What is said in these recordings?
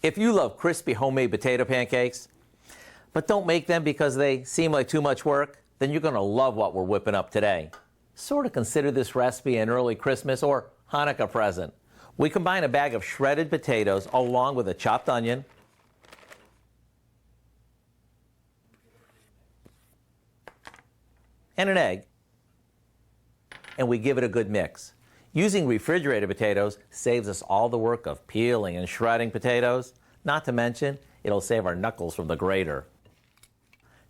If you love crispy homemade potato pancakes, but don't make them because they seem like too much work, then you're going to love what we're whipping up today. Sort of consider this recipe an early Christmas or Hanukkah present. We combine a bag of shredded potatoes along with a chopped onion, and an egg, and we give it a good mix. Using refrigerated potatoes saves us all the work of peeling and shredding potatoes. Not to mention, it'll save our knuckles from the grater.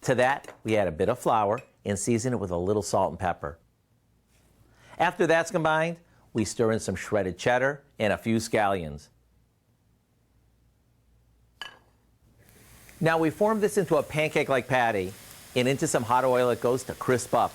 To that, we add a bit of flour and season it with a little salt and pepper. After that's combined, we stir in some shredded cheddar and a few scallions. Now we form this into a pancake-like patty, and into some hot oil it goes to crisp up.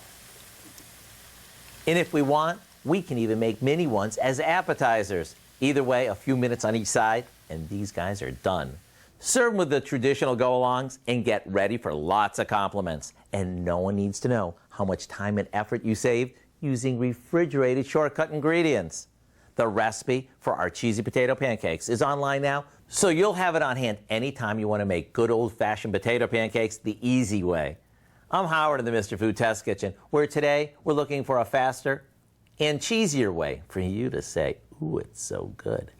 And if we want, we can even make mini ones as appetizers. Either way, a few minutes on each side, and these guys are done. Serve them with the traditional go-alongs and get ready for lots of compliments. And no one needs to know how much time and effort you saved using refrigerated shortcut ingredients. The recipe for our cheesy potato pancakes is online now, so you'll have it on hand anytime you want to make good old-fashioned potato pancakes the easy way. I'm Howard in the Mr. Food Test Kitchen, where today we're looking for a faster and cheesier way for you to say, ooh, it's so good.